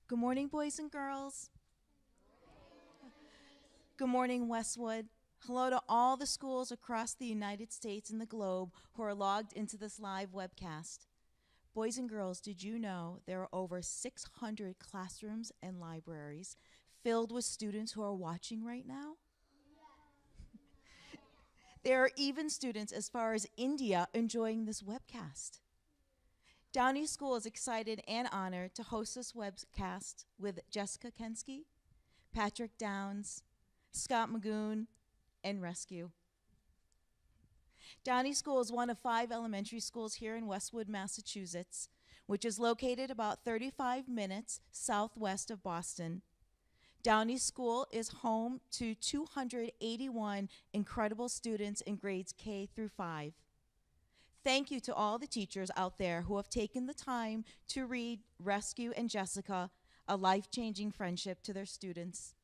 Good morning, boys and girls. Good morning, Westwood. Hello to all the schools across the United States and the globe who are logged into this live webcast. Boys and girls, did you know there are over 600 classrooms and libraries filled with students who are watching right now? There are even students as far as India enjoying this webcast. Downey School is excited and honored to host this webcast with Jessica Kensky, Patrick Downs, Scott Magoon, and Rescue. Downey School is one of 5 elementary schools here in Westwood, Massachusetts, which is located about 35 minutes southwest of Boston. Downey School is home to 281 incredible students in grades K through 5. Thank you to all the teachers out there who have taken the time to read Rescue and Jessica, a life-changing friendship, to their students.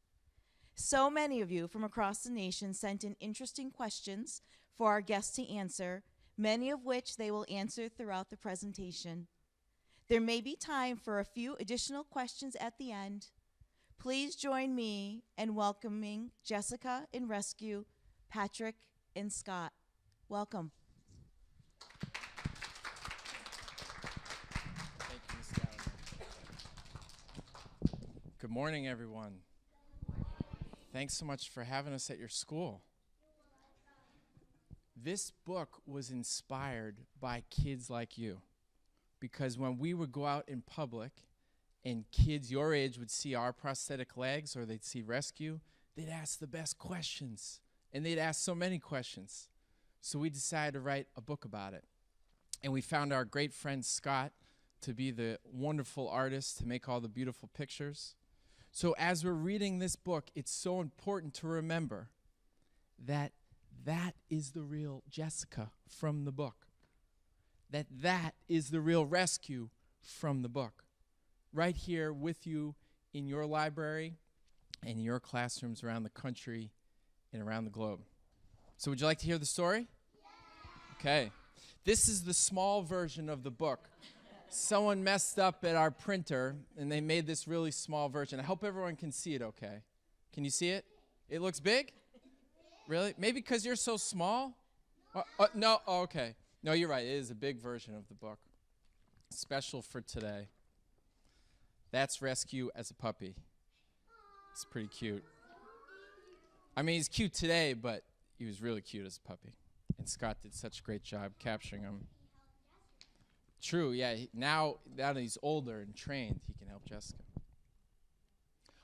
So many of you from across the nation sent in interesting questions for our guests to answer, many of which they will answer throughout the presentation. There may be time for a few additional questions at the end. Please join me in welcoming Jessica and Rescue, Patrick and Scott. Welcome. Thank you, Ms. Gallagher. Good morning, everyone. Thanks so much for having us at your school. This book was inspired by kids like you, because when we would go out in public and kids your age would see our prosthetic legs or they'd see Rescue, they'd ask the best questions, and they'd ask so many questions. So we decided to write a book about it. And we found our great friend Scott to be the wonderful artist to make all the beautiful pictures. So as we're reading this book, it's so important to remember that that is the real Jessica from the book. That is the real Rescue from the book. Right here with you in your library and in your classrooms around the country and around the globe. So would you like to hear the story? Yeah. Okay. This is the small version of the book. Someone messed up at our printer, and they made this really small version. I hope everyone can see it okay. Can you see it? It looks big? Really? Maybe because you're so small? No? Oh, okay. No, you're right. It is a big version of the book. Special for today. That's Rescue as a puppy. It's pretty cute. I mean, he's cute today, but he was really cute as a puppy. And Scott did such a great job capturing him. True, yeah. Now that he's older and trained, he can help Jessica.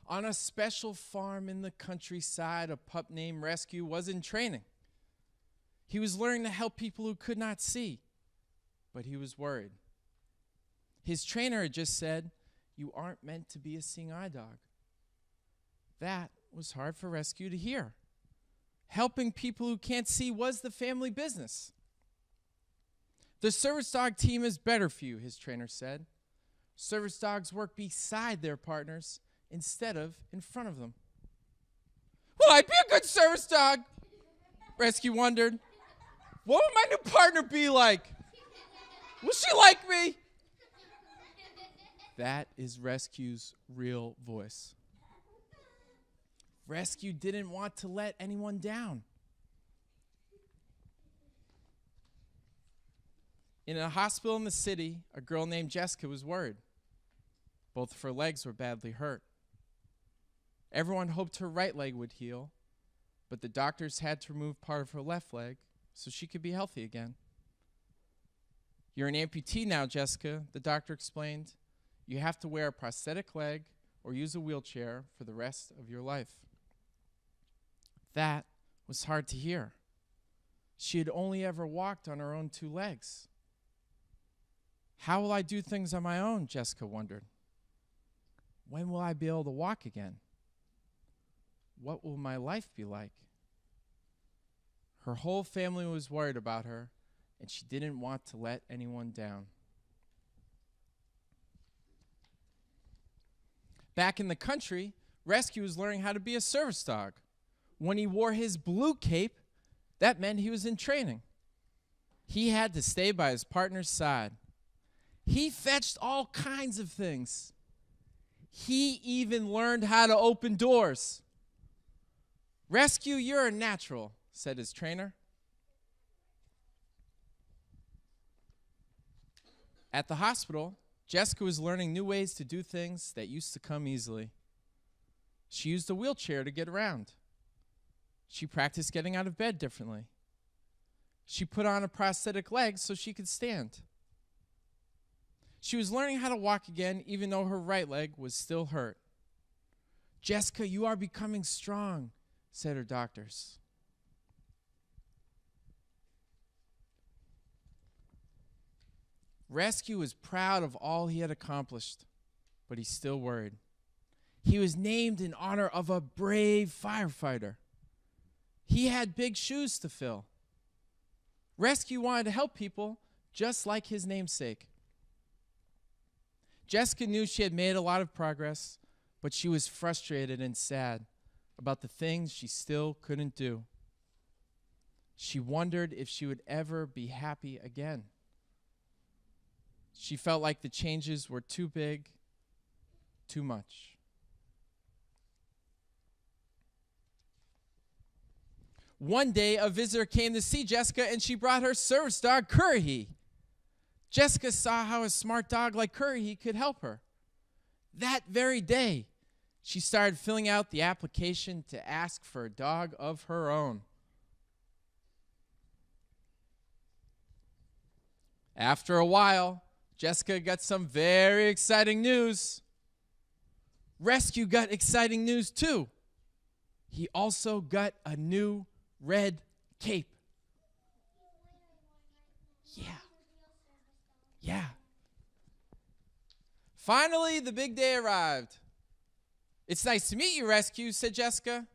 On a special farm in the countryside, a pup named Rescue was in training. He was learning to help people who could not see, but he was worried. His trainer had just said, "You aren't meant to be a seeing eye dog." That was hard for Rescue to hear. Helping people who can't see was the family business. The service dog team is better for you, his trainer said. Service dogs work beside their partners instead of in front of them. Will I be a good service dog? Rescue wondered. What would my new partner be like? Will she like me? That is Rescue's real voice. Rescue didn't want to let anyone down. In a hospital in the city, a girl named Jessica was worried. Both of her legs were badly hurt. Everyone hoped her right leg would heal, but the doctors had to remove part of her left leg so she could be healthy again. You're an amputee now, Jessica, the doctor explained. You have to wear a prosthetic leg or use a wheelchair for the rest of your life. That was hard to hear. She had only ever walked on her own 2 legs. How will I do things on my own? Jessica wondered. When will I be able to walk again? What will my life be like? Her whole family was worried about her, and she didn't want to let anyone down. Back in the country, Rescue was learning how to be a service dog. When he wore his blue cape, that meant he was in training. He had to stay by his partner's side. He fetched all kinds of things. He even learned how to open doors. "Rescue, you're a natural," said his trainer. At the hospital, Jessica was learning new ways to do things that used to come easily. She used a wheelchair to get around. She practiced getting out of bed differently. She put on a prosthetic leg so she could stand. She was learning how to walk again, even though her right leg was still hurt. "Jessica, you are becoming strong," said her doctors. Rescue was proud of all he had accomplished, but he's still worried. He was named in honor of a brave firefighter. He had big shoes to fill. Rescue wanted to help people just like his namesake. Jessica knew she had made a lot of progress, but she was frustrated and sad about the things she still couldn't do. She wondered if she would ever be happy again. She felt like the changes were too big, too much. One day, a visitor came to see Jessica, and she brought her service dog, Curry. Jessica saw how a smart dog like Curry could help her. That very day, she started filling out the application to ask for a dog of her own. After a while, Jessica got some very exciting news. Rescue got exciting news too. He also got a new red cape. Yeah. Finally, the big day arrived. "It's nice to meet you, Rescue," said Jessica.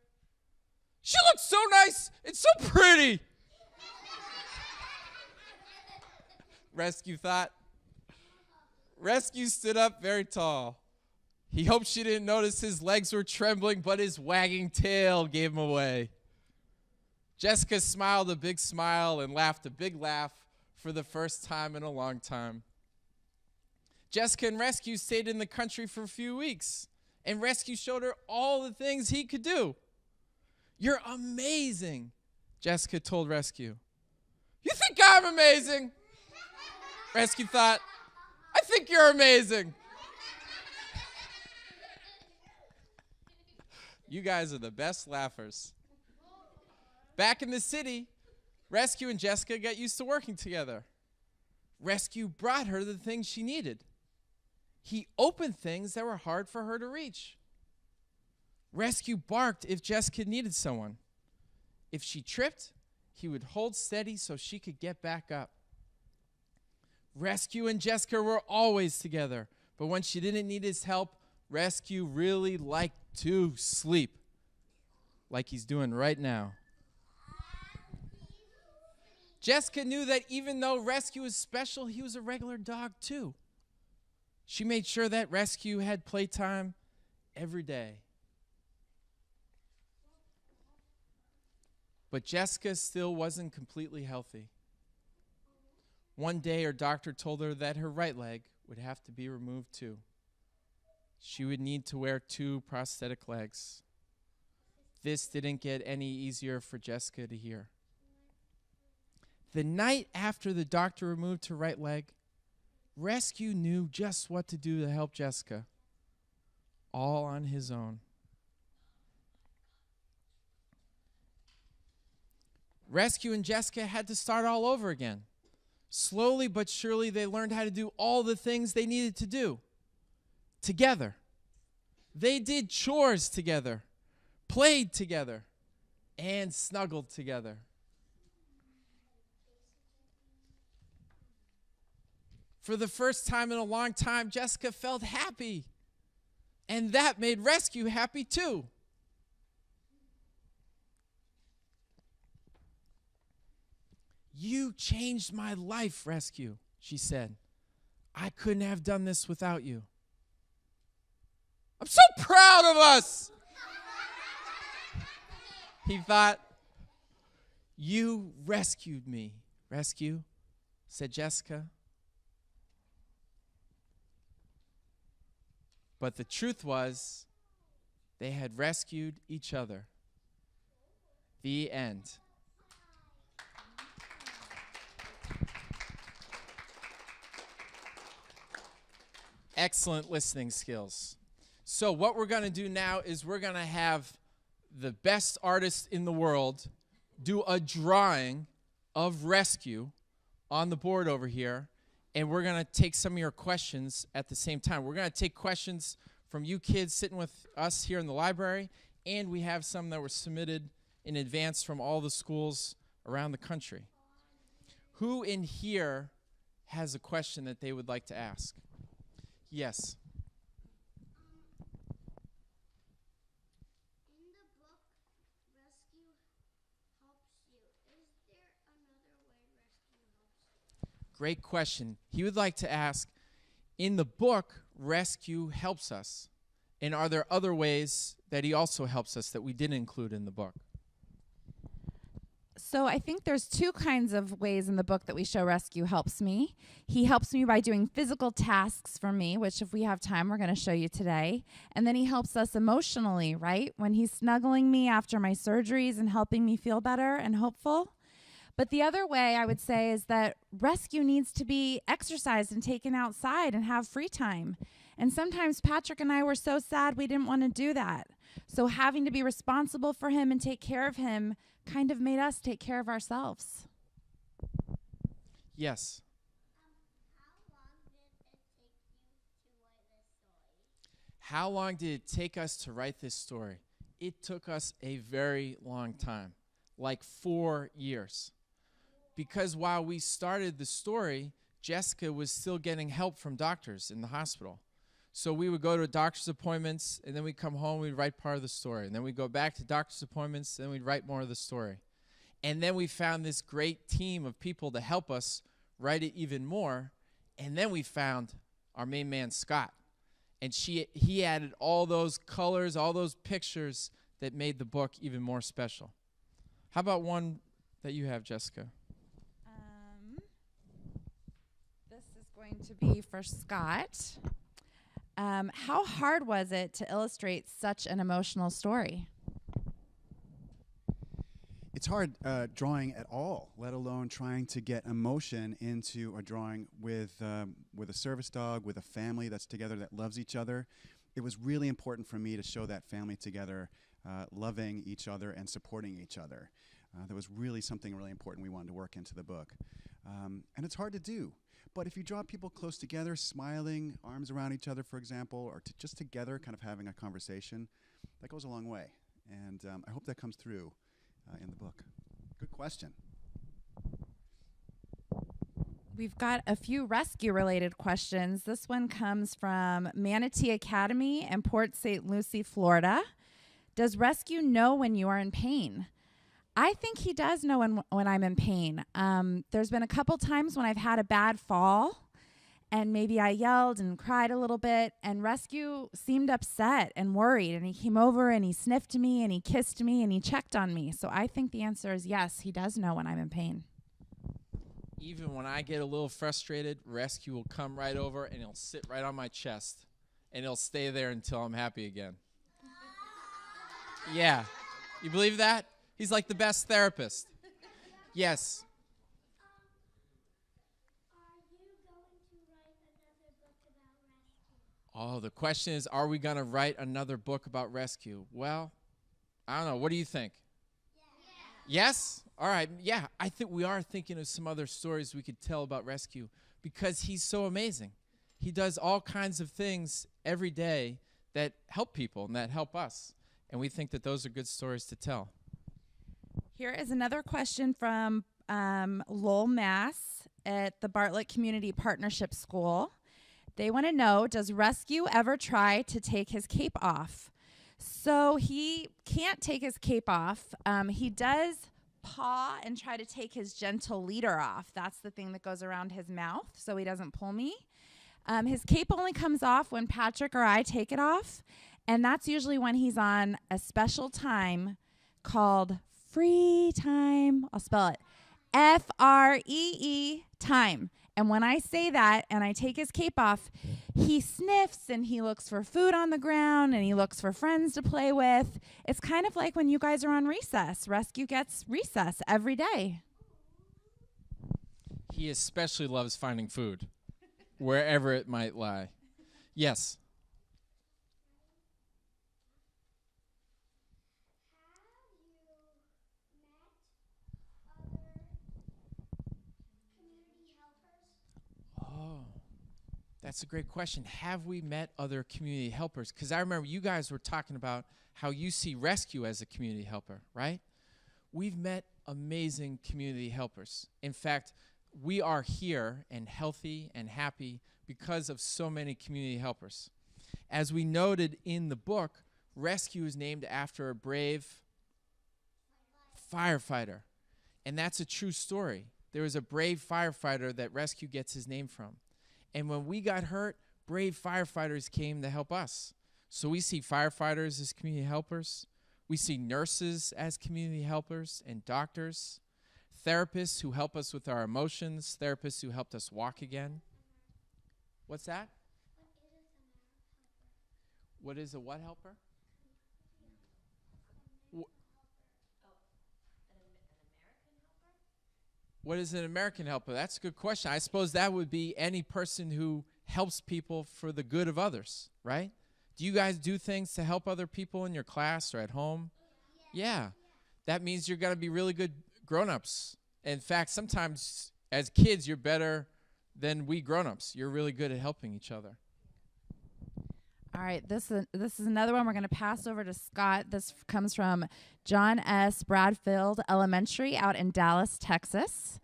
"She looks so nice and so pretty," Rescue thought. Rescue stood up very tall. He hoped she didn't notice his legs were trembling, but his wagging tail gave him away. Jessica smiled a big smile and laughed a big laugh for the first time in a long time. Jessica and Rescue stayed in the country for a few weeks, and Rescue showed her all the things he could do. "You're amazing," Jessica told Rescue. "You think I'm amazing?" Rescue thought. "I think you're amazing." You guys are the best laughers. Back in the city, Rescue and Jessica got used to working together. Rescue brought her the things she needed. He opened things that were hard for her to reach. Rescue barked if Jessica needed someone. If she tripped, he would hold steady so she could get back up. Rescue and Jessica were always together, but when she didn't need his help, Rescue really liked to sleep, like he's doing right now. Jessica knew that even though Rescue was special, he was a regular dog too. She made sure that Rescue had playtime every day. But Jessica still wasn't completely healthy. One day, her doctor told her that her right leg would have to be removed too. She would need to wear 2 prosthetic legs. This didn't get any easier for Jessica to hear. The night after the doctor removed her right leg, Rescue knew just what to do to help Jessica, all on his own. Rescue and Jessica had to start all over again. Slowly but surely, they learned how to do all the things they needed to do together. They did chores together, played together, and snuggled together. For the first time in a long time, Jessica felt happy, and that made Rescue happy too. "You changed my life, Rescue," she said. "I couldn't have done this without you." "I'm so proud of us," he thought. "You rescued me, Rescue," said Jessica. But the truth was, they had rescued each other. The end. Excellent listening skills. So what we're going to do now is we're going to have the best artist in the world do a drawing of rescue on the board over here, and we're going to take some of your questions at the same time. We're going to take questions from you kids sitting with us here in the library, and we have some that were submitted in advance from all the schools around the country. Who in here has a question that they would like to ask? Yes. In the book, rescue helps you. Is there another way rescue helps you? Great question. He would like to ask, in the book, rescue helps us. And are there other ways that he also helps us that we didn't include in the book? So I think there's two kinds of ways in the book that we show rescue helps me. He helps me by doing physical tasks for me, which if we have time, we're going to show you today. And then he helps us emotionally, right? When he's snuggling me after my surgeries and helping me feel better and hopeful. But the other way I would say is that rescue needs to be exercised and taken outside and have free time. And sometimes Patrick and I were so sad we didn't want to do that. So having to be responsible for him and take care of him kind of made us take care of ourselves. Yes. How long did it take you to write this story? How long did it take us to write this story? It took us a very long time, like 4 years. Because while we started the story, Jessica was still getting help from doctors in the hospital. So we would go to doctor's appointments, and then we'd come home, we'd write part of the story. And then we'd go back to doctor's appointments, and then we'd write more of the story. And then we found this great team of people to help us write it even more. And then we found our main man, Scott. And he added all those colors, all those pictures that made the book even more special. How about one that you have, Jessica? This is going to be for Scott. How hard was it to illustrate such an emotional story? It's hard drawing at all, let alone trying to get emotion into a drawing with a service dog, with a family that's together that loves each other. It was really important for me to show that family together, loving each other and supporting each other. That was really something really important we wanted to work into the book. And it's hard to do. But if you draw people close together, smiling, arms around each other, for example, or just together kind of having a conversation, that goes a long way. And I hope that comes through in the book. Good question. We've got a few rescue-related questions. This one comes from Manatee Academy in Port St. Lucie, Florida. Does rescue know when you are in pain? I think he does know when I'm in pain. There's been a couple times when I've had a bad fall, and maybe I yelled and cried a little bit, and rescue seemed upset and worried, and he came over and he sniffed me and he kissed me and he checked on me. So I think the answer is yes, he does know when I'm in pain. Even when I get a little frustrated, rescue will come right over and he'll sit right on my chest, and he'll stay there until I'm happy again. Yeah. You believe that? He's like the best therapist. Yes. Are you going to write another book about rescue? Oh, the question is, are we going to write another book about rescue? Well, I don't know. What do you think? Yeah. Yes? All right. Yeah, I think we are thinking of some other stories we could tell about rescue because he's so amazing. He does all kinds of things every day that help people and that help us. And we think that those are good stories to tell. Here is another question from Lowell, Mass. At the Bartlett Community Partnership School. They want to know, does rescue ever try to take his cape off? So he can't take his cape off. He does paw and try to take his gentle leader off. That's the thing that goes around his mouth so he doesn't pull me. His cape only comes off when Patrick or I take it off, and that's usually when he's on a special time called free time. I'll spell it. FREE time. And when I say that and I take his cape off, he sniffs and he looks for food on the ground and he looks for friends to play with. It's kind of like when you guys are on recess. Rescue gets recess every day. He especially loves finding food, wherever it might lie. Yes. Oh, that's a great question. Have we met other community helpers? Because I remember you guys were talking about how you see Rescue as a community helper, right? We've met amazing community helpers. In fact, we are here and healthy and happy because of so many community helpers. As we noted in the book, Rescue is named after a brave firefighter. And that's a true story. There was a brave firefighter that Rescue gets his name from. And when we got hurt, brave firefighters came to help us. So we see firefighters as community helpers. We see nurses as community helpers and doctors. Therapists who help us with our emotions. Therapists who helped us walk again. What's that? What is a what helper? What is an American helper? That's a good question. I suppose that would be any person who helps people for the good of others, right? Do you guys do things to help other people in your class or at home? Yeah. That means you're going to be really good grown-ups. In fact, sometimes as kids, you're better than we grown-ups. You're really good at helping each other. All right, this is another one we're going to pass over to Scott. This comes from John S. Bradfield Elementary out in Dallas, Texas.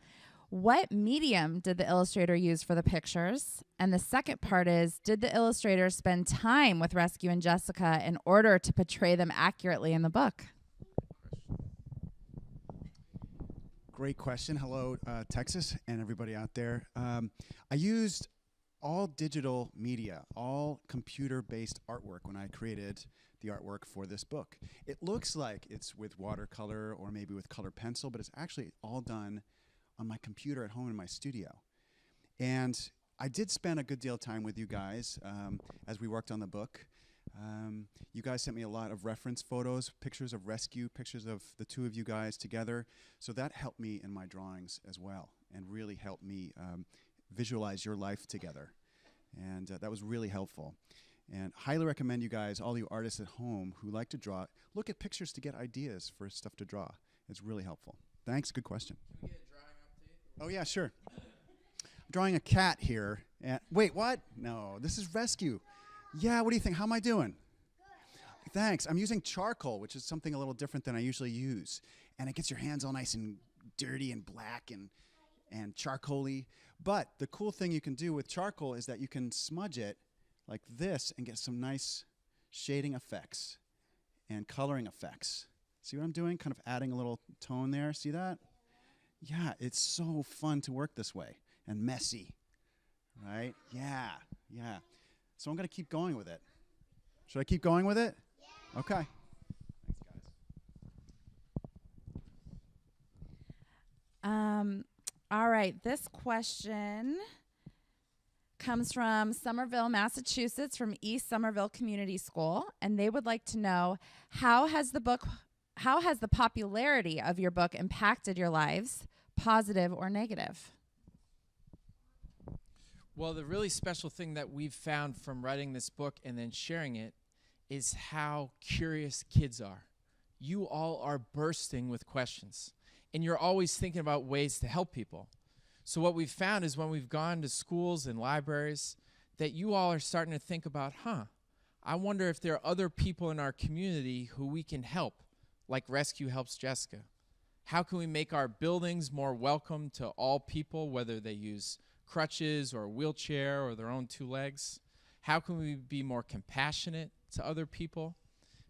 What medium did the illustrator use for the pictures? And the second part is, did the illustrator spend time with Rescue and Jessica in order to portray them accurately in the book? Great question. Hello, Texas, and everybody out there. I used all digital media, all computer-based artwork when I created the artwork for this book. It looks like it's with watercolor or maybe with colored pencil, but it's actually all done on my computer at home in my studio. And I did spend a good deal of time with you guys as we worked on the book. You guys sent me a lot of reference photos, pictures of Rescue, pictures of the two of you guys together. So that helped me in my drawings as well and really helped me visualize your life together. And that was really helpful. And highly recommend you guys, all you artists at home who like to draw, look at pictures to get ideas for stuff to draw. It's really helpful. Thanks, good question. Can we get a drawing update? Oh yeah, sure. I'm drawing a cat here. And wait, what? No, this is Rescue. Yeah, what do you think? How am I doing? Good. Thanks. I'm using charcoal, which is something a little different than I usually use. And it gets your hands all nice and dirty and black and charcoal-y. But the cool thing you can do with charcoal is that you can smudge it like this and get some nice shading effects and coloring effects. See what I'm doing? Kind of adding a little tone there. See that? Yeah, it's so fun to work this way and messy, right? Yeah, yeah. So I'm going to keep going with it. Should I keep going with it? Yeah. Okay. Thanks, guys. All right, this question comes from Somerville, Massachusetts, from East Somerville Community School, and they would like to know, how has the popularity of your book impacted your lives, positive or negative? Well, the really special thing that we've found from writing this book and then sharing it is how curious kids are. You all are bursting with questions, and you're always thinking about ways to help people. So what we've found is when we've gone to schools and libraries, that you all are starting to think about, I wonder if there are other people in our community who we can help, like Rescue helps Jessica. How can we make our buildings more welcome to all people, whether they use crutches or a wheelchair or their own two legs? How can we be more compassionate to other people?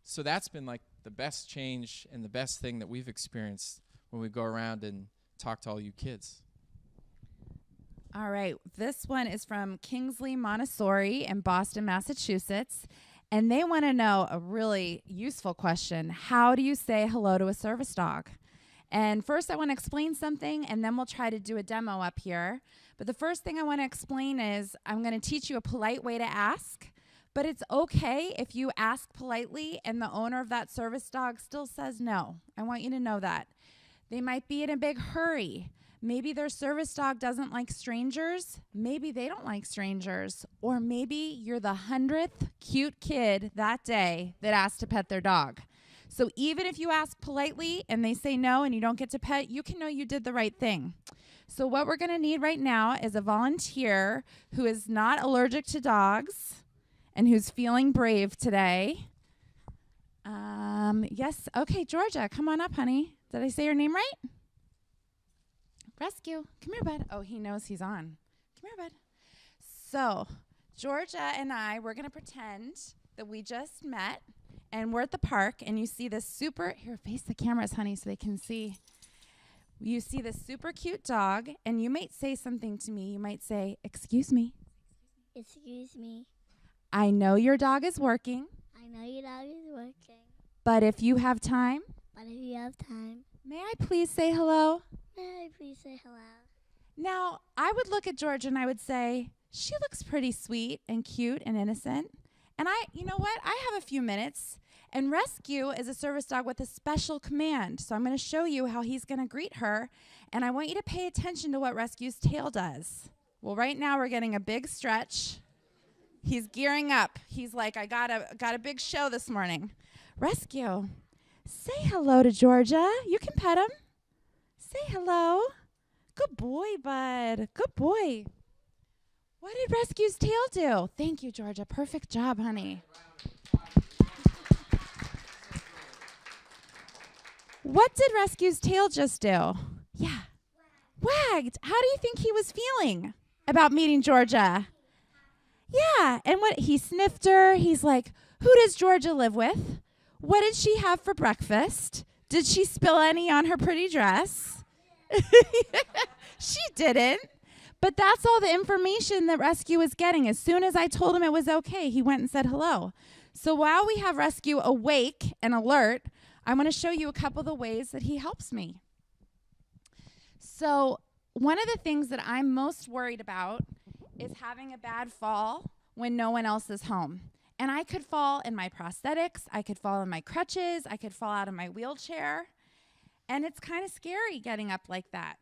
So that's been like the best change and the best thing that we've experienced when we go around and talk to all you kids. All right, this one is from Kingsley Montessori in Boston, Massachusetts, and they want to know a really useful question. How do you say hello to a service dog? And first I want to explain something, and then we'll try to do a demo up here. But the first thing I want to explain is I'm going to teach you a polite way to ask. But it's okay if you ask politely and the owner of that service dog still says no. I want you to know that. They might be in a big hurry. Maybe their service dog doesn't like strangers. Maybe they don't like strangers. Or maybe you're the 100th cute kid that day that asked to pet their dog. So even if you ask politely and they say no and you don't get to pet, you can know you did the right thing. So what we're going to need right now is a volunteer who is not allergic to dogs and who's feeling brave today. Yes. Okay, Georgia, come on up, honey. Did I say your name right? Rescue. Come here, bud. Oh, he knows he's on. Come here, bud. So, Georgia and I, we're going to pretend that we just met, and we're at the park, and you see this super, here, face the cameras, honey, so they can see. You see this super cute dog, and you might say something to me. You might say, excuse me. Excuse me. I know your dog is working. I know your dog is working. But if you have time, May may I please say hello? I please say hello? Now, I would look at Georgia and I would say, she looks pretty sweet and cute and innocent. And you know what? I have a few minutes. And Rescue is a service dog with a special command. So I'm going to show you how he's going to greet her. And I want you to pay attention to what Rescue's tail does. Well, right now we're getting a big stretch. He's gearing up. He's like, I got a big show this morning. Rescue, say hello to Georgia. You can pet him. Say hello. Good boy, bud. Good boy. What did Rescue's tail do? Thank you, Georgia. Perfect job, honey. What did Rescue's tail just do? Yeah. Wagged. How do you think he was feeling about meeting Georgia? Yeah. And what he sniffed her. He's like, who does Georgia live with? What did she have for breakfast? Did she spill any on her pretty dress? She didn't. But that's all the information that Rescue is getting. As soon as I told him it was okay, he went and said hello. So while we have Rescue awake and alert, I'm going to show you a couple of the ways that he helps me. So one of the things that I'm most worried about is having a bad fall when no one else is home. And I could fall in my prosthetics, I could fall in my crutches, I could fall out of my wheelchair. And it's kind of scary getting up like that.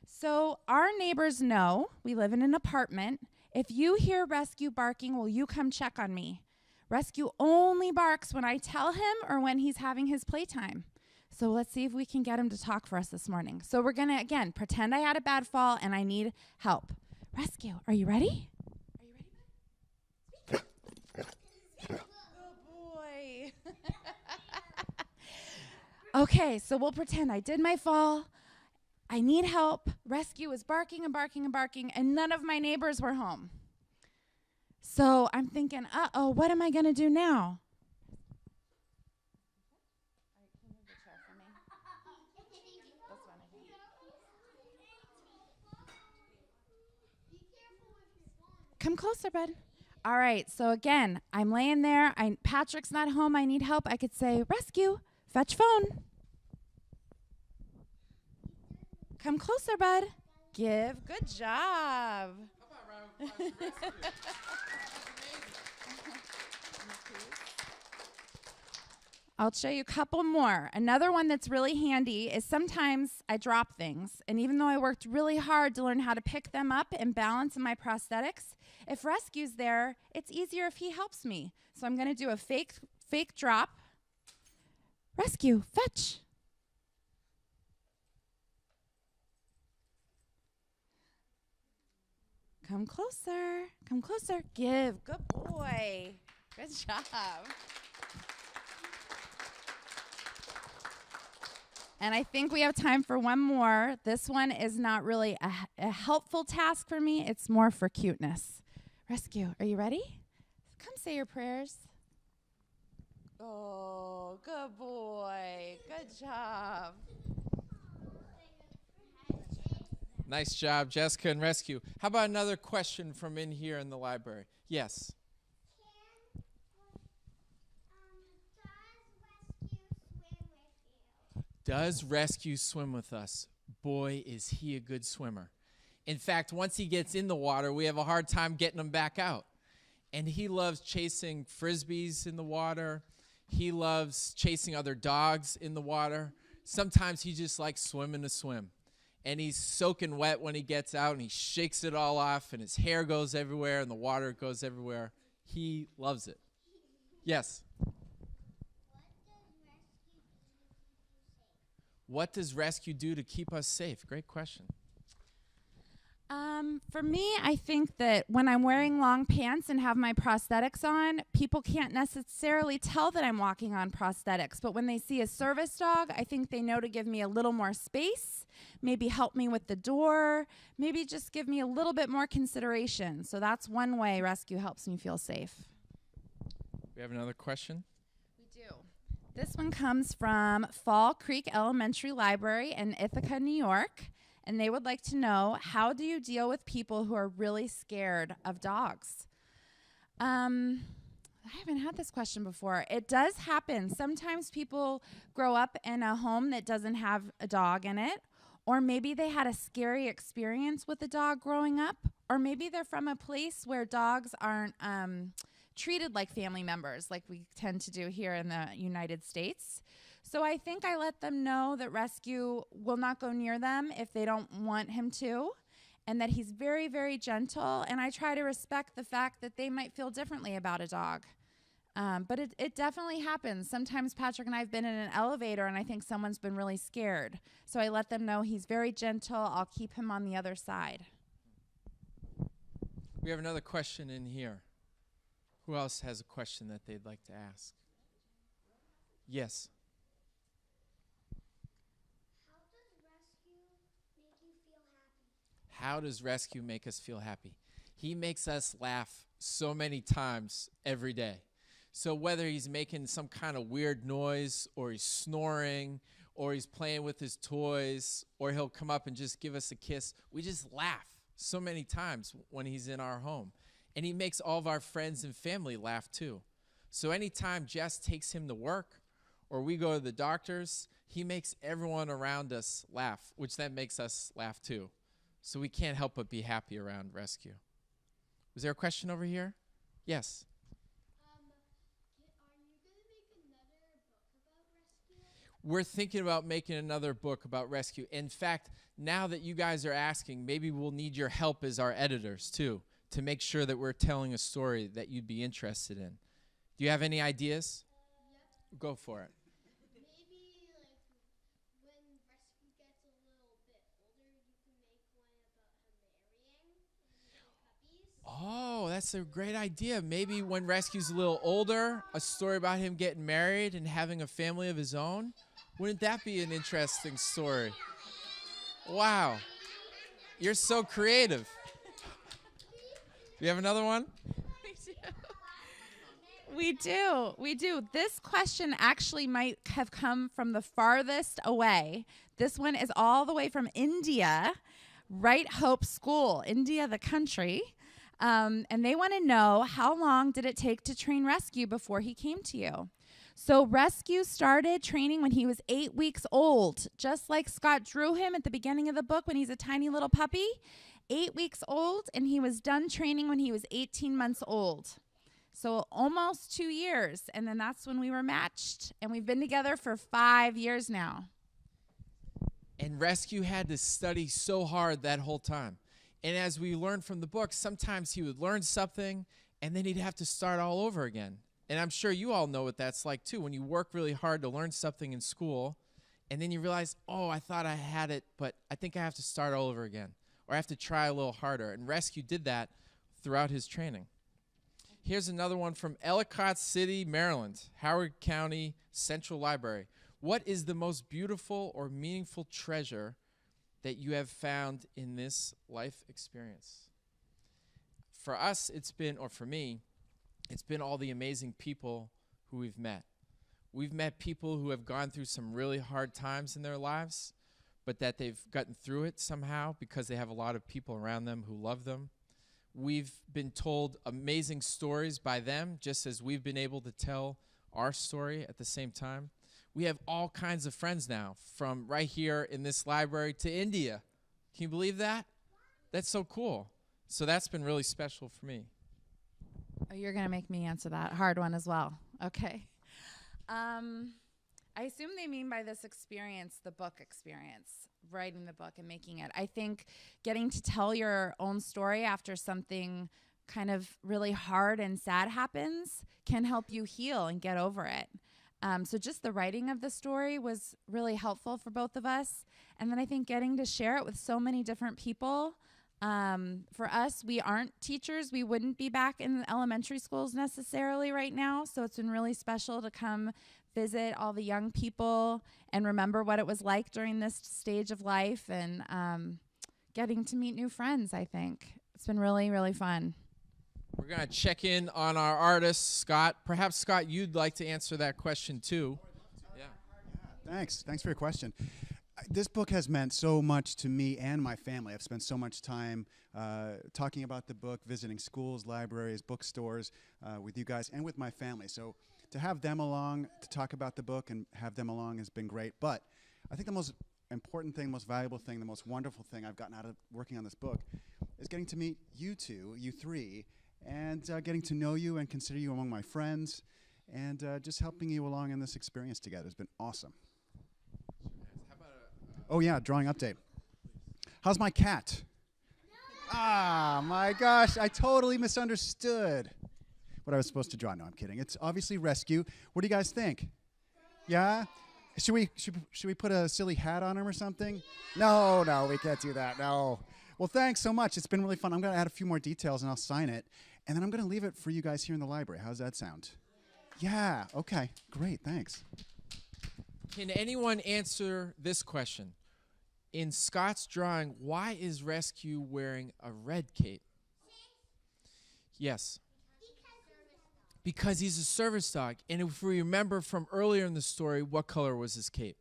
So our neighbors know, we live in an apartment. If you hear Rescue barking, will you come check on me? Rescue only barks when I tell him or when he's having his playtime. So let's see if we can get him to talk for us this morning. So we're going to, again, pretend I had a bad fall and I need help. Rescue, are you ready? Good boy. Okay, so we'll pretend I did my fall. I need help. Rescue is barking and barking and barking, and none of my neighbors were home. So I'm thinking, uh-oh, what am I going to do now? Come closer, bud. All right, so again, I'm laying there. Patrick's not home. I need help. I could say, Rescue, fetch phone. Come closer, bud. Good job. I'll show you a couple more. Another one that's really handy is sometimes I drop things, and even though I worked really hard to learn how to pick them up and balance in my prosthetics, if Rescue's there, it's easier if he helps me. So I'm going to do a fake drop. Rescue, fetch. Come closer. Come closer. Give. Good boy. Good job. And I think we have time for one more. This one is not really a helpful task for me. It's more for cuteness. Rescue, are you ready? Come say your prayers. Oh, good boy. Good job. Nice job, Jessica and Rescue. How about another question from in here in the library? Yes. Does Rescue swim with us? Boy, is he a good swimmer. In fact, once he gets in the water, we have a hard time getting him back out. And he loves chasing frisbees in the water. He loves chasing other dogs in the water. Sometimes he just likes swimming to swim. And he's soaking wet when he gets out, and he shakes it all off, and his hair goes everywhere, and the water goes everywhere. He loves it. Yes? What does Rescue do to keep us safe? Great question. For me, I think that when I'm wearing long pants and have my prosthetics on, people can't necessarily tell that I'm walking on prosthetics. But when they see a service dog, I think they know to give me a little more space, maybe help me with the door, maybe just give me a little bit more consideration. So that's one way Rescue helps me feel safe. We have another question. We do. This one comes from Fall Creek Elementary Library in Ithaca, New York. And they would like to know, how do you deal with people who are really scared of dogs? I haven't had this question before. It does happen. Sometimes people grow up in a home that doesn't have a dog in it, or maybe they had a scary experience with a dog growing up, or maybe they're from a place where dogs aren't treated like family members like we tend to do here in the United States. So I think I let them know that Rescue will not go near them if they don't want him to, and that he's very, very gentle. And I try to respect the fact that they might feel differently about a dog. But it definitely happens. Sometimes Patrick and I have been in an elevator, and I think someone's been really scared. So I let them know he's very gentle. I'll keep him on the other side. We have another question in here. Who else has a question that they'd like to ask? Yes. How does Rescue make us feel happy? He makes us laugh so many times every day. So whether he's making some kind of weird noise, or he's snoring, or he's playing with his toys, or he'll come up and just give us a kiss, we just laugh so many times when he's in our home. And he makes all of our friends and family laugh too. So anytime Jess takes him to work, or we go to the doctors, he makes everyone around us laugh, which then makes us laugh too. So we can't help but be happy around Rescue. Was there a question over here? Yes. Are you going to make another book about Rescue? We're thinking about making another book about Rescue. In fact, now that you guys are asking, maybe we'll need your help as our editors too, to make sure that we're telling a story that you'd be interested in. Do you have any ideas? Yep. Go for it. Maybe like when Rescue gets a little bit older, you can make one about him marrying and having puppies. Oh, that's a great idea. Maybe when Rescue's a little older, a story about him getting married and having a family of his own. Wouldn't that be an interesting story? Wow. You're so creative. You have another one? We do. This question actually might have come from the farthest away. This one is all the way from India, Right Hope School, India, the country. And they want to know, how long did it take to train Rescue before he came to you? So Rescue started training when he was 8 weeks old, just like Scott drew him at the beginning of the book when he's a tiny little puppy. 8 weeks old, and he was done training when he was 18 months old. So almost 2 years, and then that's when we were matched, and we've been together for 5 years now. And Rescue had to study so hard that whole time. And as we learned from the book, sometimes he would learn something, and then he'd have to start all over again. And I'm sure you all know what that's like, too, when you work really hard to learn something in school, and then you realize, oh, I thought I had it, but I think I have to start all over again, or I have to try a little harder. And Rescue did that throughout his training. Here's another one from Ellicott City, Maryland, Howard County Central Library. What is the most beautiful or meaningful treasure that you have found in this life experience? For us, it's been, or for me, it's been all the amazing people who we've met. We've met people who have gone through some really hard times in their lives, but that they've gotten through it somehow because they have a lot of people around them who love them. We've been told amazing stories by them, just as we've been able to tell our story at the same time. We have all kinds of friends now, from right here in this library to India. Can you believe that? That's so cool. So that's been really special for me. Oh, you're going to make me answer that hard one as well. Okay. I assume they mean by this experience, the book experience, writing the book and making it. I think getting to tell your own story after something kind of really hard and sad happens can help you heal and get over it. So just the writing of the story was really helpful for both of us. And then I think getting to share it with so many different people. For us, we aren't teachers. We wouldn't be back in the elementary schools necessarily right now. So it's been really special to come visit all the young people and remember what it was like during this stage of life, and getting to meet new friends, I think. It's been really, really fun. We're going to check in on our artist, Scott. Perhaps, Scott, you'd like to answer that question, too. Yeah. Thanks for your question. This book has meant so much to me and my family. I've spent so much time talking about the book, visiting schools, libraries, bookstores with you guys and with my family. So to have them along to talk about the book and have them along has been great. But I think the most important thing, most valuable thing, the most wonderful thing I've gotten out of working on this book is getting to meet you two, you three, and getting to know you and consider you among my friends, and just helping you along in this experience together has been awesome. Oh yeah, drawing update. How's my cat? Ah, my gosh, I totally misunderstood what I was supposed to draw. No, I'm kidding. It's obviously rescue. What do you guys think? Yeah? Should we put a silly hat on him or something? No, we can't do that. No. Well, thanks so much. It's been really fun. I'm going to add a few more details and I'll sign it. And then I'm going to leave it for you guys here in the library. How's that sound? Yeah, okay. Great, thanks. Can anyone answer this question? In Scott's drawing, why is Rescue wearing a red cape? Yes. Because he's a service dog. And if we remember from earlier in the story, what color was his cape?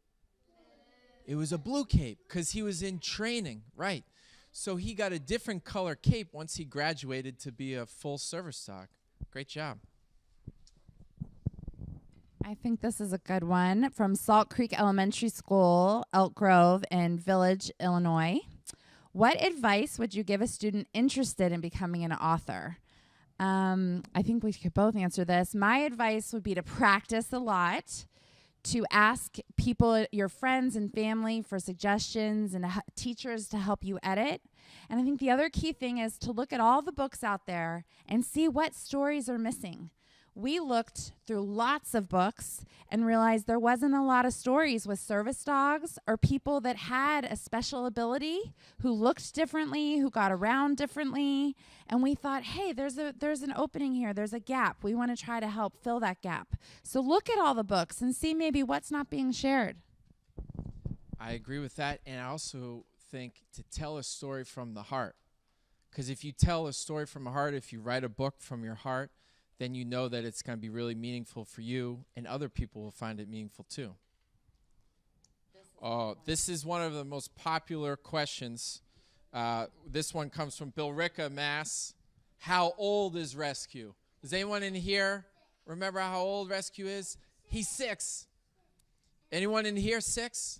It was a blue cape because he was in training, right? So he got a different color cape once he graduated to be a full service dog. Great job. I think this is a good one from Salt Creek Elementary School, Elk Grove in Village, Illinois. What advice would you give a student interested in becoming an author? I think we could both answer this. My advice would be to practice a lot, to ask people, your friends and family, for suggestions, and teachers to help you edit. And I think the other key thing is to look at all the books out there and see what stories are missing. We looked through lots of books and realized there wasn't a lot of stories with service dogs or people that had a special ability, who looked differently, who got around differently. And we thought, hey, there's an opening here. There's a gap. We want to try to help fill that gap. So look at all the books and see maybe what's not being shared. I agree with that. And I also think to tell a story from the heart. Because if you tell a story from the heart, if you write a book from your heart, then you know that it's going to be really meaningful for you, and other people will find it meaningful too. This is one of the most popular questions. This one comes from Bill Ricca, Mass. How old is Rescue? Does anyone in here remember how old Rescue is? He's 6. Anyone in here 6?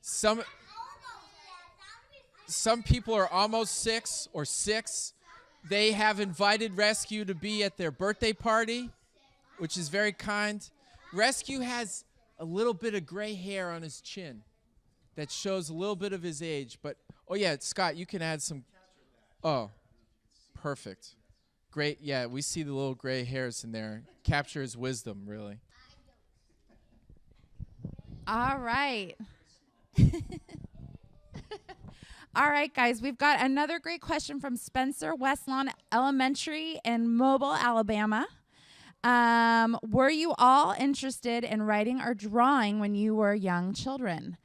Some people are almost 6 or 6. They have invited Rescue to be at their birthday party, which is very kind. Rescue has a little bit of gray hair on his chin that shows a little bit of his age. But, oh, yeah, Scott, you can add some. Oh, perfect. Great. Yeah, we see the little gray hairs in there. Capture his wisdom, really. All right. All right, guys, we've got another great question from Spencer Westlawn Elementary in Mobile, Alabama. Were you all interested in writing or drawing when you were young children?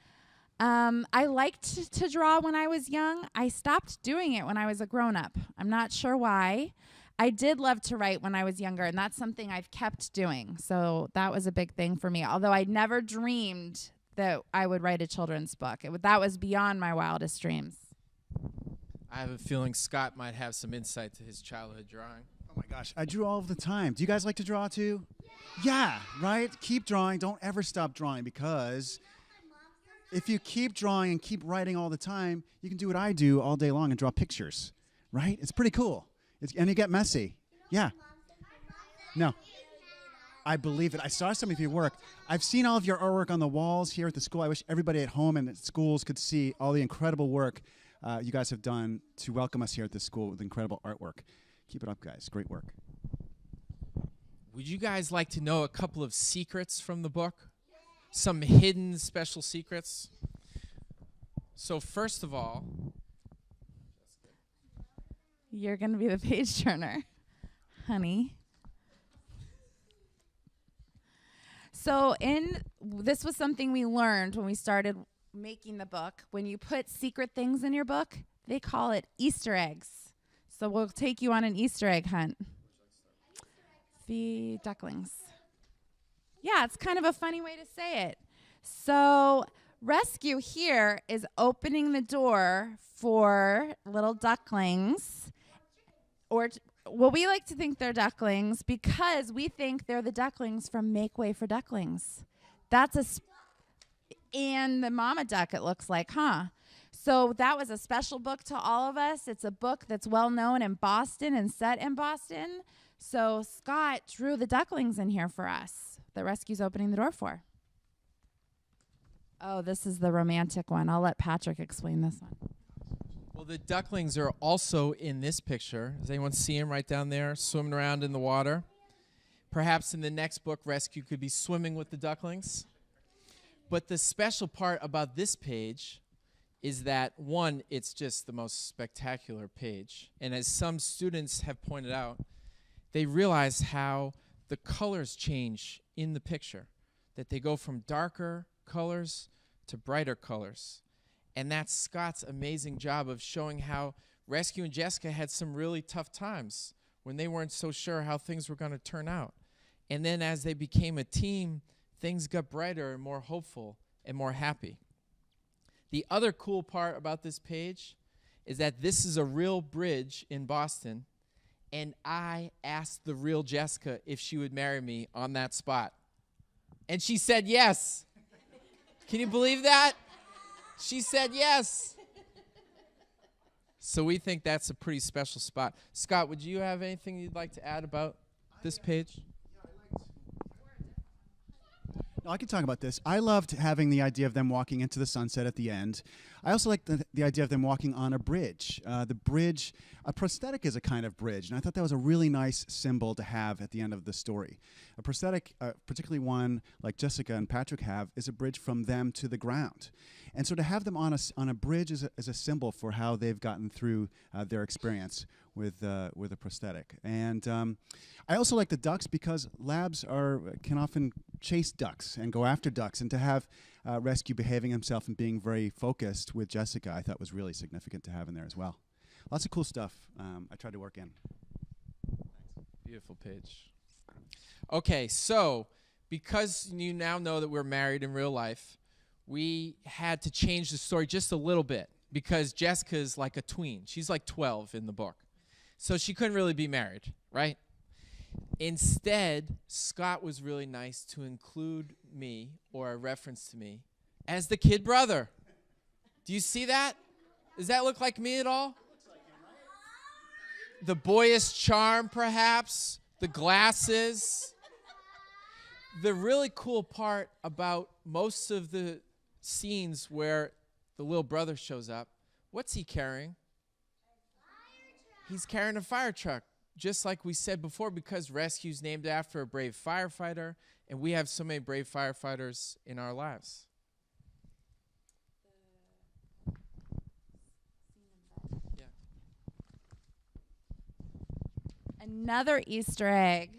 I liked to draw when I was young. I stopped doing it when I was a grown-up. I'm not sure why. I did love to write when I was younger, and that's something I've kept doing. So that was a big thing for me, although I never dreamed that I would write a children's book. That was beyond my wildest dreams. I have a feeling Scott might have some insight to his childhood drawing. Oh my gosh, I drew all of the time. Do you guys like to draw too? Yeah. Yeah, right? Keep drawing. Don't ever stop drawing, because if you keep drawing and keep writing all the time, you can do what I do all day long and draw pictures, right? It's pretty cool. And you get messy. Yeah. No. I believe it. I saw some of your work. I've seen all of your artwork on the walls here at the school. I wish everybody at home and at schools could see all the incredible work you guys have done to welcome us here at this school with incredible artwork. Keep it up, guys. Great work. Would you guys like to know a couple of secrets from the book? Some hidden special secrets? So first of all, You're going to be the page turner, honey. So this was something we learned when we started making the book. When you put secret things in your book, they call it Easter eggs. So we'll take you on an Easter egg hunt. The ducklings. Yeah, it's kind of a funny way to say it. So rescue here is opening the door for little ducklings. Well, we like to think they're ducklings because we think they're the ducklings from Make Way for Ducklings. That's and the mama duck, it looks like, huh? So that was a special book to all of us. It's a book that's well known in Boston and set in Boston. So Scott drew the ducklings in here for us that Rescue's opening the door for. Oh, this is the romantic one. I'll let Patrick explain this one. well, the ducklings are also in this picture. Does anyone see them right down there, swimming around in the water? Perhaps in the next book, Rescue could be swimming with the ducklings. But the special part about this page is that, one, it's just the most spectacular page. And as some students have pointed out, they realize how the colors change in the picture, that they go from darker colors to brighter colors. And that's Scott's amazing job of showing how Rescue and Jessica had some really tough times when they weren't so sure how things were going to turn out. And then as they became a team, things got brighter and more hopeful and more happy. The other cool part about this page is that this is a real bridge in Boston, and I asked the real Jessica if she would marry me on that spot. And she said yes. Can you believe that? She said yes. So we think that's a pretty special spot. Scott, would you have anything you'd like to add about this page? I can talk about this. I loved having the idea of them walking into the sunset at the end. I also like the idea of them walking on a bridge. The bridge, a prosthetic is a kind of bridge, and I thought that was a really nice symbol to have at the end of the story. A prosthetic, particularly one like Jessica and Patrick have, is a bridge from them to the ground. And so to have them on a bridge is a symbol for how they've gotten through their experience with a prosthetic. And I also like the ducks because labs can often chase ducks and go after ducks, and to have Rescue behaving himself and being very focused with Jessica, I thought was really significant to have in there as well. Lots of cool stuff I tried to work in. Beautiful page. Okay, so because you now know that we're married in real life, we had to change the story just a little bit because Jessica's like a tween. She's like 12 in the book. So she couldn't really be married, right? Instead, Scott was really nice to include me, or a reference to me, as the kid brother. Do you see that? Does that look like me at all? The boyish charm, perhaps. The glasses. The really cool part about most of the scenes where the little brother shows up, what's he carrying? He's carrying a fire truck, just like we said before, because Rescue's named after a brave firefighter, and we have so many brave firefighters in our lives. Yeah. Another Easter egg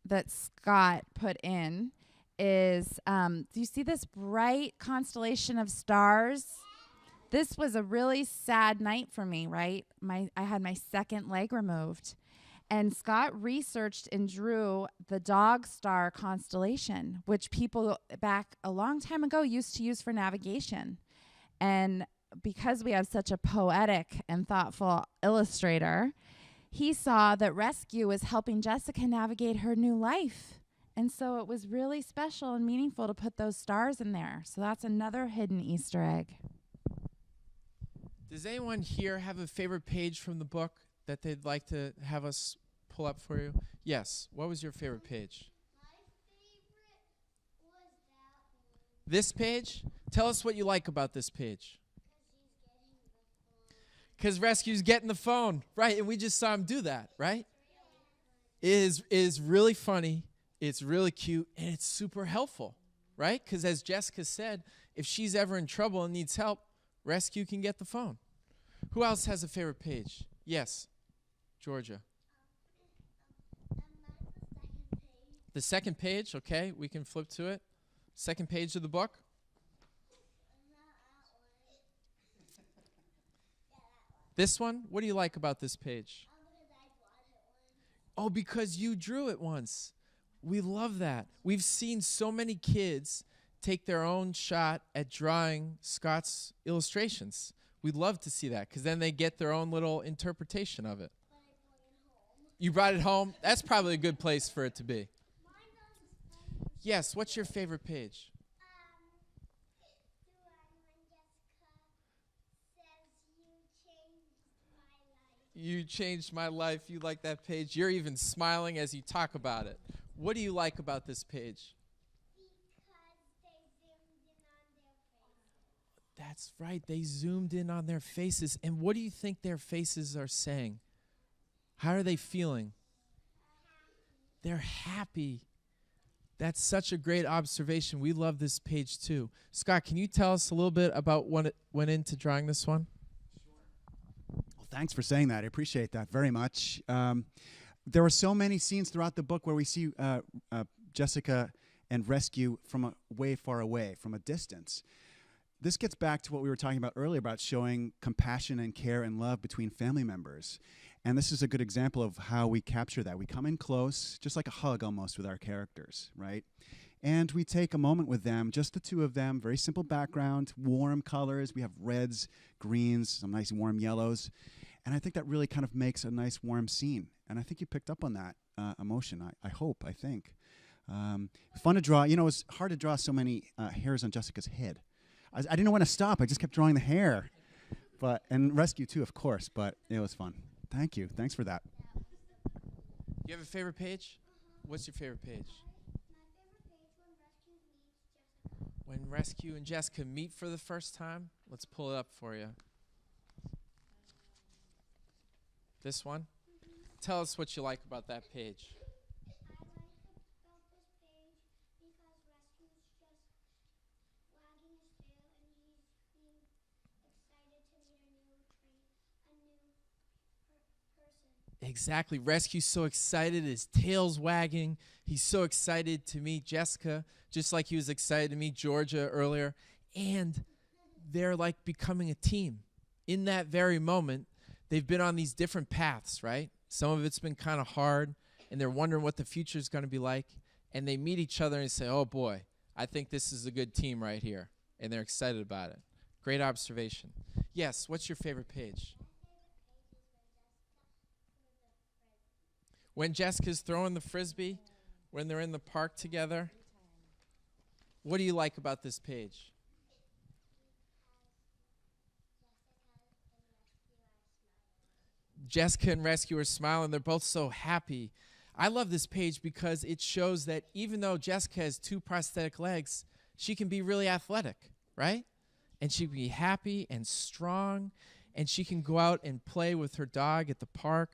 that Scott put in is, do you see this bright constellation of stars? This was a really sad night for me, right? I had my second leg removed. And Scott researched and drew the dog star constellation, which people back a long time ago used to use for navigation. And because we have such a poetic and thoughtful illustrator, he saw that Rescue was helping Jessica navigate her new life And so it was really special and meaningful to put those stars in there. So that's another hidden Easter egg. Does anyone here have a favorite page from the book that they'd like to have us pull up for you? Yes. What was your favorite page? My favorite was that one. This page? Tell us what you like about this page. Because Rescue's getting the phone. Right, and we just saw him do that, right? It is really funny. It's really cute, and it's super helpful, right? Because as Jessica said, if she's ever in trouble and needs help, Rescue can get the phone. Who else has a favorite page? Yes, Georgia. The second page, okay, we can flip to it. Second page of the book. This one, what do you like about this page? Oh, because you drew it once. We love that. We've seen so many kids take their own shot at drawing Scott's illustrations. We'd love to see that because then they get their own little interpretation of it. You brought it home? That's probably a good place for it to be. Yes, what's your favorite page? You changed my life. You like that page. You're even smiling as you talk about it. What do you like about this page? That's right. They zoomed in on their faces. And what do you think their faces are saying? How are they feeling? They're happy. That's such a great observation. We love this page too. Scott, can you tell us a little bit about what went into drawing this one? Well, thanks for saying that. I appreciate that very much. There were so many scenes throughout the book where we see Jessica and Rescue from way far away, from a distance. This gets back to what we were talking about earlier about showing compassion and care and love between family members. And this is a good example of how we capture that. We come in close, just like a hug almost with our characters, right? And we take a moment with them, just the two of them, very simple background, warm colors. We have reds, greens, some nice warm yellows. And I think that really kind of makes a nice warm scene. And I think you picked up on that emotion, I think. Fun to draw. You know, it's hard to draw so many hairs on Jessica's head. I didn't know when to stop. I just kept drawing the hair. And Rescue too, of course, but it was fun. Thank you. Thanks for that. You have a favorite page? What's your favorite page? My favorite page when Rescue When Rescue and meets Jessica. Jessica meet for the first time. Let's pull it up for you. This one? Tell us what you like about that page. I like about this page because Rescue's just wagging his tail and he's being excited to meet a new person. Exactly. Rescue's so excited. His tail's wagging. He's so excited to meet Jessica, just like he was excited to meet Georgia earlier. And they're like becoming a team. In that very moment, they've been on these different paths, right? Some of it's been kind of hard, and they're wondering what the future is going to be like. And they meet each other and say, oh, boy, I think this is a good team right here. And they're excited about it. Great observation. Yes, what's your favorite page? When Jessica's throwing the frisbee, when they're in the park together. What do you like about this page? Jessica and Rescue are smiling. They're both so happy. I love this page because it shows that even though Jessica has 2 prosthetic legs, she can be really athletic, right? And she can be happy and strong, and she can go out and play with her dog at the park.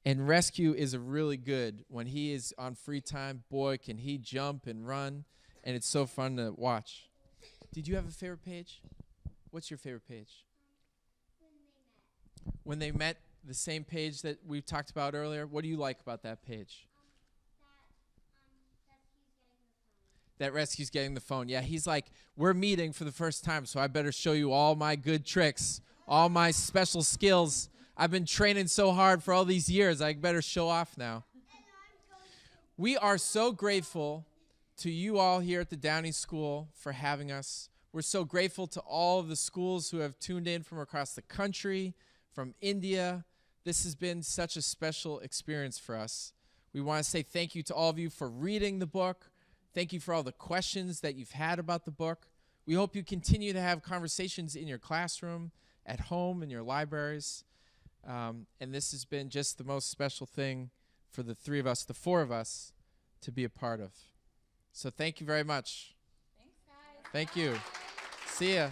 And Rescue is a really good. When he is on free time, boy, can he jump and run, and it's so fun to watch. Did you have a favorite page? What's your favorite page? When they met, the same page that we talked about earlier. What do you like about that page? That Rescue's getting the phone. Yeah, he's like, we're meeting for the first time, so I better show you all my good tricks, all my special skills. I've been training so hard for all these years. I better show off now. We are so grateful to you all here at the Downey School for having us. We're so grateful to all of the schools who have tuned in from across the country, from India. This has been such a special experience for us. We want to say thank you to all of you for reading the book. Thank you for all the questions that you've had about the book. We hope you continue to have conversations in your classroom, at home, in your libraries. And this has been just the most special thing for the four of us, to be a part of. So thank you very much. Thanks, guys. Thank you. See ya.